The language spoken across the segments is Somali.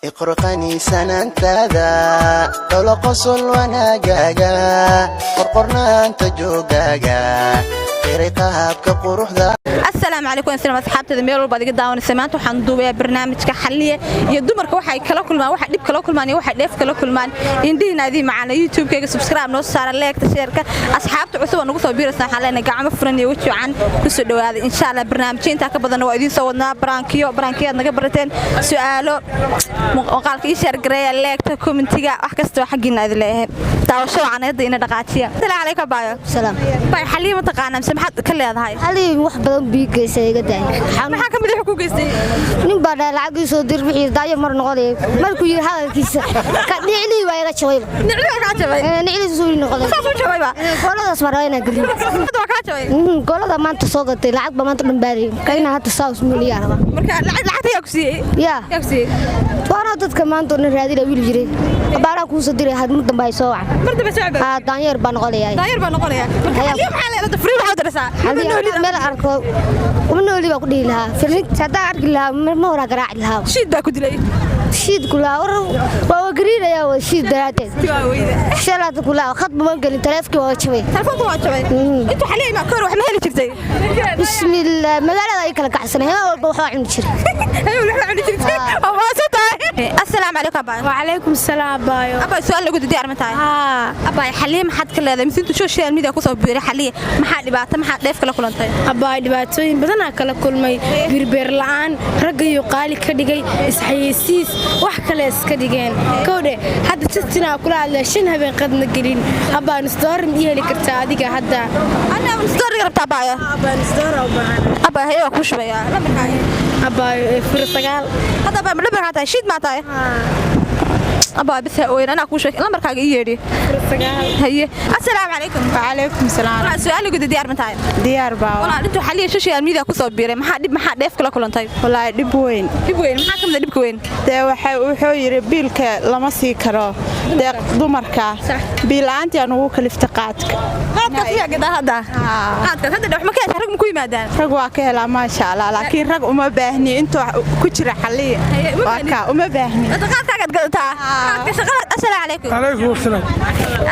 اقرقني سننتذا لولا قصل وناقاقا قرقرنا انت جوقاقا طريقها بكقروح ذا. السلام عليكم سلام أصحابتي ميل والبعض قد داون السماعات وحندوبيا برنامجك حلية يدمرك waxay kala kulmaan waxa dib kala kulmaan iyo waxa dheef kala kulmaan indhiinaadii macana YouTube-kayga subscribe noo saara like sheerka asxaabta cusub oo nagu soo biiraysan xaleena gacmo furan iyo wajican ku soo dhawaada insha Allah barnaamijinta ka badan waa idin soo wadnaa brankiyo naga barateen su'aalo muuqaalka ii sheer gareeya like commentiga wax kasta waxa xaqiinaad leeyahay taawasho wacanada ina dhaqaajiya. Assalaamu calaykum baayo. Salaam. Bay xaliye ma taqaanaa maxaad ka leedahay? Xaliye wax badan biigeysay iga daay. Maxaa ka mid ah ku geystay? Nin baa lacag soo dir wixii daayo mar noqday. Markuu yiri hadalkiisa ka dhicili waa iga jabay. Nicli ka jabay. Nicli soo noqday. Soo jabay ba. Goladaas marayna gali. Waa ka jabay. Golada maanta soo gatay lacag ba maanta dhanbaari. Kayna hada saas milyan raba. Marka lacagta yaa ku siiyay? Yaa ku siiyay. Waana dadka maanta oo raadina wiil jiray. Baara ku soo diray had mid dambe soo wacan. Marta ba soo baa. Daanyeer baan noqolayay. Daanyeer baan noqolayay. Marka maxaa leedahay free waxa darasa? Meel arko. Uma wali baa ku dhigi lahaa. Firin sada arki lahaa ma hore garaac lahaa. Shiid baa ku dilay. shiid kula waa gariiraya waa shiid daraadeed shalaad kula khad ma galin taleefkii waa jabay telefoonku waa jabay inta xalay ma kor wax ma heli jirtay bismillah magaalada ay kala kacsanay walba waxa cuni jiray waxa cuni jirtay oo soo assalaamu alaykum baayo wa alaykum salaam baayo aba su'aal lagu diyaar ma tahay aba xalay maxad ka leedahay misintu social media ku soo biiray xalay maxaa dhibaato maxaa dheef kala kulantay aba dhibaatooyin badan kala kulmay birbeer la'aan rag iyo qaali ka dhigay isxayeysiis wax kale iska dhigeen koode hadda sistina kula hadlashin habeen qadna gelin abaan story ma heli kartaa adiga hadda ana story rabtaa baayo abaan story u baahan aba hayo ku shubaya lamarkaaga aba fursagal hadda ba lamarkaa shid ma tahay أبا بس وين أنا أكون شيء لما ركاج يجري هي السلام عليكم وعليكم السلام سؤال قد ديار متاعي ديار باو والله أنتوا حاليا شو شيء الميديا كوسو بيرة ما حد ديف كلن طيب والله دب وين ما حكم دب وين ده وحوي ربيلك لما سيكره ده ضمرك بيل أنت أنا هو كلفتقاتك هذا كفيا كده هذا ده ما كان رقم كوي مادان رقوا كلا ما شاء الله لكن رقم ما باهني أنتوا كتير حاليا وما باهني أنت قاعد قلتها السلام عليكم عليكم السلام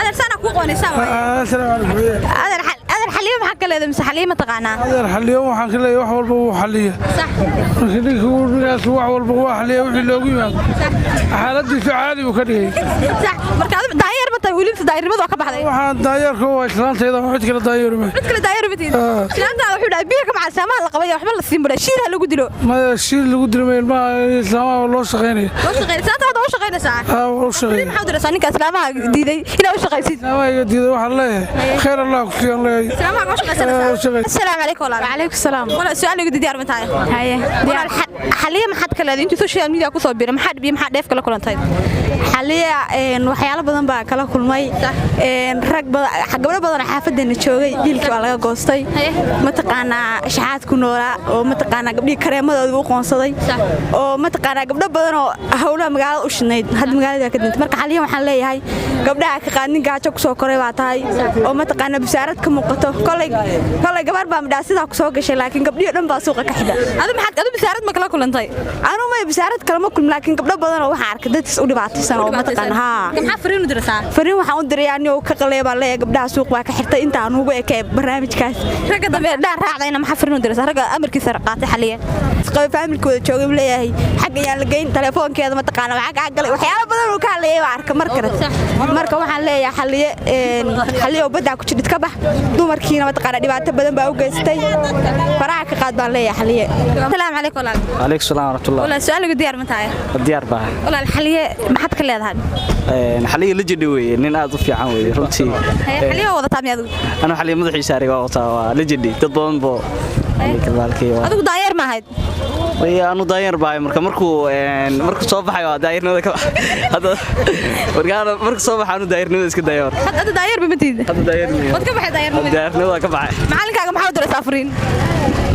أنا سنة كوقوني سامي السلام عليكم أنا الحليم حق لهذا مس حليم تقانا هذا الحليم حق له واحد والبو حليه صح لكن هو الناس واحد والبو حليه وحي لو قيمه حالتي سعادي وكدي صح marka daayir ma tahay waliba daayirmadu ka baxday waxaan daayirka waa islaanteeda wax kala daayirma mid kala daayir batid islaanta wuxuu dhaay biyo kama caasamaha la qabay waxba la siin bura shiir lagu dilo ma shiir lagu dilo ma islaamaha loo shaqeynay saanta wada u shaqeynaysaa oo shaqeynay maxaa diraysaa ninka islaamaha diiday inaa u shaqeysid islaamaha diiday waxa leeyahay khayr allah ku fiican leeyahay islaamaha ku shaqeysanaysaa assalaamu alaykum wa alaykum salaam wala su'aal ugu diyaar ma tahay haye diyaar xaliya maxad kala inta social media ku soo biiray maxaa dheef kala kulantay xaliya waxyaalo badan baa kala kulmay rag badan gabdho badan xaafadeena joogay dilkii waa laga goostay ma taqaana shaxaad ku noolaa oo ma taqaana gabdhii kareemadooda u qoonsaday oo ma taqaana gabdho badan oo hawlaha magaalada u shinayd had magaalada ka dintay marka xaliya waxaan leeyahay gabdhaha ka qaadin gaajo ku soo koray baa tahay oo ma taqaana bisaarad ka muuqato kolay gabar baa midhaasida ku soo gashay laakiin gabdhiyo dhan baa suuqa ka xidha adu bisaarad ma kala kulantay anu ma bisaarad kala ma kulmin laakiin gabdho badan oo waxaan arkay dadkiis u dhibaataysan oo ma taqaana maxaa fariin u diraysaa fariin waxaan u diray anoo ka qaleeba leeyahay gabdhaha suuq baa ka xirtay inta aan ugu ekay barnaamijkaas ragga dambe dhaan raacdayna maxaa fariin u diraysaa ragga amarkiisa qaatay xaliya qof familkooda joogay leeyahay xaq ayaan la geyn telefoonkeeda ma taqaana waxa galay waxyaalo badan oo ka hadlayay waa arka marka waxaan leeyahay xaliyo badda ku jidid ka bax dumarkiina ma taqaana dhibaato badan baa u geystay faraha ka qaad baan leeyahay xaliye assalaamu alaykum عليك السلام ورحمة الله. ولا سؤال diyaar ma tahay diyaar baa wala xaliye maxad ka leedahay xaliye la jidhi weey nin aad u fiican weey runtii xaliye wada taamiyadu ana xaliye madaxiisa ariga wata waa la jidhi dad badan boo adigu daayir ma ahayd way aanu daayir baa markuu soo baxay waa daayirnimada ka hada markuu soo baxay aanu daayirnimada iska daayor hada daayir ma tiid hada daayirnimada wad ka baxay daayirnimada ka baxay macalinkaaga maxaa u diraysaa fariin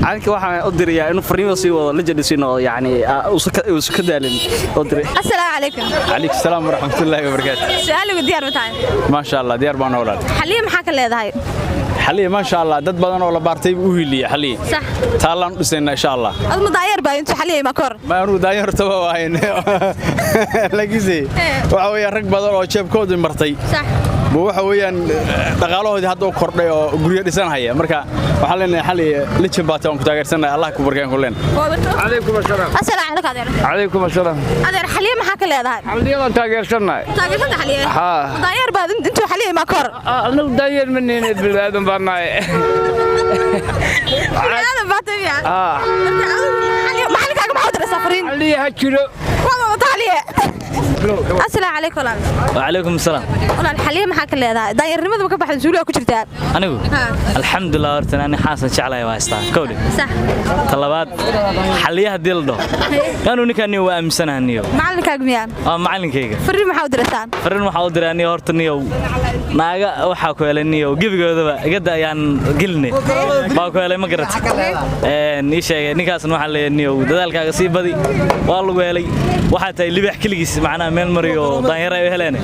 caanka waxaan u dirayaa inuu fariimo sii wado la jidhi sii noqdo yani uu ka daalin oo diray assalaamu alaykum عليك السلام ورحمة الله وبركاته su'aal ugu diyaar ma tahay ما شاء الله ديار بان أولاد xaliye maxaa ka leedahay حليه ما شاء الله dad badan oo la baartay u hiliya xalii صح taalan dhisayna insha Allah adma daayar baa inta xaliyay ma kor ma anu daayar taba waayeen lagisi waxa weeye rag badan oo jeebkooda martay صح waxa weeyaan dhaqaalahoodii hadda kordhay oo guriga dhisanaya marka waxa leenahay xalii la jabaato aan ku taageersanay Allah ku barkeen kulleen calaykum asalaam assalaamu calaykum adeer calaykum asalaam adeer xaliye maxaa ka leedahay xaliyada taageersanay taageersanta xaliye ha daayar baa inta xaliye ma kor anagu daayar maneen bilaadan baanaay bilaadan baa tabiya maxalkaaga maxaa dara safarin xaliye ha jiro wada taaliye assalaamu calaykum وعليكم السلام walaal xaliye maxaa ka leedahay daayarnimadu ka baxday suuliga ku jirtaa anigu alxamdulillah horta ani xaasan jeclahay waa istaa kowdi صح talabaad xaliyaha dildo yaanu ninkani waa aaminsananiyo macallinkaaga miyaa macallinkayga fariin maxaa u dirasaan fariin waxa u diraaniyo horta niyow naaga waxa ku helaniyo gibigoodaba igada ayaan gelinay baa ku helay ma garat ii sheegay ninkaasna waxa leeyahay dadaalkaaga sii badi waa lagu helay waxa tahay libax kaligiis macnaa meel mariyo daanyara ay heleen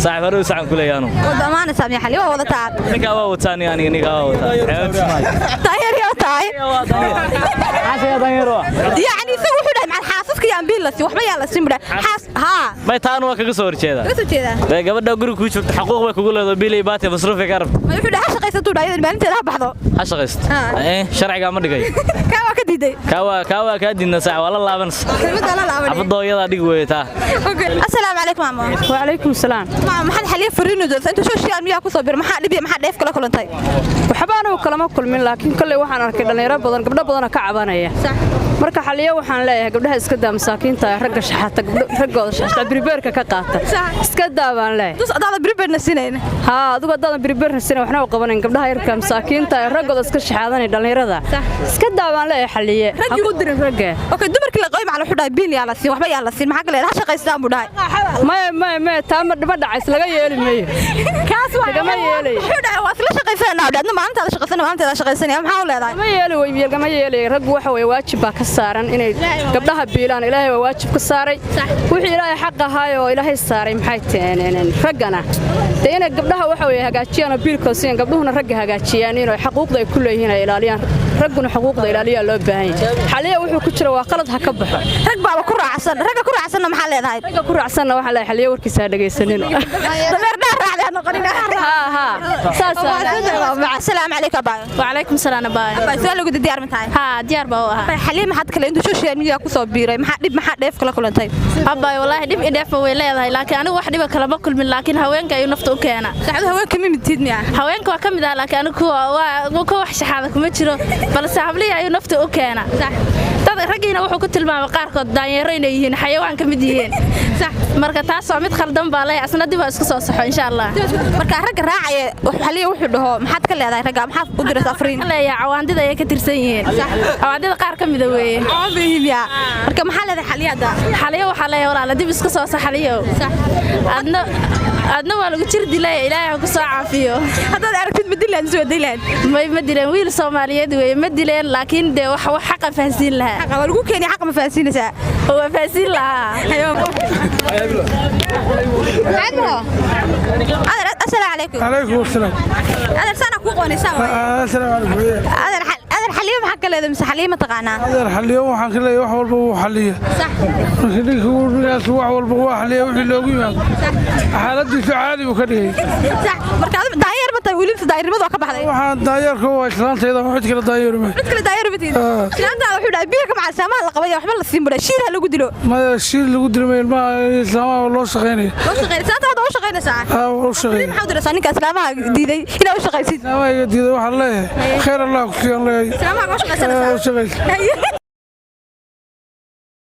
saaxiib hore saxan ku leeyano damaana saamiya xaliye waa wada taa ninka waa wataani aniga ninka waa wataa daayar yaa tahay xaasaya daanyaro يعني سوي حدا مع حاسسك يا امبيلس waxba yaa la simra xaas ha ma taan waa kaga soo horjeeda kaga soo jeeda bay gabadha guriga ku jirto xaquuq bay kugu leedahay bilay baati masruuf ka arab ma wuxuu dhahay shaqaysato dhaayada maalinteeda ha baxdo ha shaqaysto sharciga ma dhigay ka waa ka diiday ka diidna saac wala laaban kelmada la laaban afdooyada dhig weeyta assalaamu calaykum maamo wa calaykum salaam maxaad xaliye fariinooda inta social media ku soo bir maxaa dhibi maxaa dheef kala kulantay waxba anu kala ma kulmin laakiin kale waxaan arkay dhalinyaro badan gabdho badan ka cabanaya marka xaliye waxaan leeyahay gabdhaha iska daa masaakiinta ragga shaxata raggooda shaxata bribeerka ka qaata iska daa baan leeyahay dus adaada bribeerna sinayna ha adigu adaada bribeerna sinay waxna u qabanan gabdhaha yarka masaakiinta raggooda iska shaxadanay dhalinyarada iska daa baan leeyahay xaliye ha ku dirin ragga okay dumarkii la qoy macna wuxuu dhahay biil yaa la siin waxba yaa la siin maxaa kale ha shaqaystaan buu dhahay ma taama dhima dhacays laga yeeli maayo kaas waa laga yeelay wuxuu dhahay waa isla shaqaysanaa dadna maalintaada shaqaysanaa maalintaada shaqaysanaa maxaa u leedahay ma yeeli way biilgama yeelay raggu waxa way waajib baa ka saaran inay gabdhaha biilaan ilaahay waa waajib ka saaray wixii ilaahay xaq ahaay oo ilaahay saaray maxay taaneen raggana deena gabdhaha waxa way hagaajiyaan biilkooseen gabdhuhuna ragga hagaajiyaan inay xuquuqda ay ku leeyihiin ay ilaaliyaan ragguna xuquuqda ilaaliyaa loo baahan yahay xaliye wuxuu ku jira waa qalad ha ka baxo rag baa ku raacsan ragga ku raacsan maxaa leedahay ragga ku raacsan waxa la xaliye warkiisa dhageysanin dameer dheer raacday noqonina ha assalaamu calaykum baa wa calaykum salaam baa soo lagu diyaar ma tahay ha diyaar baa u ahaa xaliye maxaad kale intuu social media ku soo biiray maxaa dheef kala kulantay abay wallahi dib idheef way leedahay laakiin anigu wax dhib kala ma kulmin laakiin haweenka ay nafta u keena saxdu haweenka mimidid miya haweenka waa kamid ah laakiin anigu waa ko wax shaxaada kuma jiro balse habliya ay nafta u keena dad ragiina wuxuu ku tilmaamay qaarkood daanyaro inay yihiin xayawaan ka mid yihiin sax marka taas waa mid khaldan baa leeyahay asna dib isku soo saxo insha Allah marka rag raacay xaliye wuxuu dhaho maxaad ka leedahay ragga maxaa u diraysaa afriin leeyahay cawaandida ay ka tirsan yihiin cawaandida qaar ka mid ah weeye cawaandida marka maxaa leedahay xaliyada xaliye waxa leeyahay walaal dib isku soo saxaliyo sax adna waa lagu jir dilay ilaahay ku soo caafiyo hadda aragtid madilaan soo dilaan ma dileen wiil Soomaaliyeed weeye ma dileen laakiin de wax xaq faahsin lahaa xaq lagu keenay xaq ma faahsinaysaa oo faahsin lahaa assalaamu calaykum calaykum asalaam adeer sana ku qoonaysaa assalaamu calaykum adeer xaliye maxaa ka leedahay mise xaliye ma taqaanaa adeer xaliye waxaan ka leeyahay wax walba wuu xaliye sax marka ninkaas wax walba waa xaliye wixii loogu yimaado xaaladiisu caadi buu ka dhigay sax marka daayar ma tahay weliba daayarnimadu waa ka baxday waxaan daayarka waa islaantayda wax kale daayarma mid kale daayar batiin islaantaada wuxuu dhahay biilka macaasamaha la qabay waxba la siin buray shiil ha lagu dilo ma shiil lagu dilo ilmaha islaamaha loo shaqeynaya saanta u shaqeynaysaa u shaqeynaya maxaa u diraysaa ninka islaamaha diiday inaa u shaqaysid islaamaha diiday waxaan leeyahay khayr allah ku siiyan leeyahay islaamaha u shaqaysanaysaa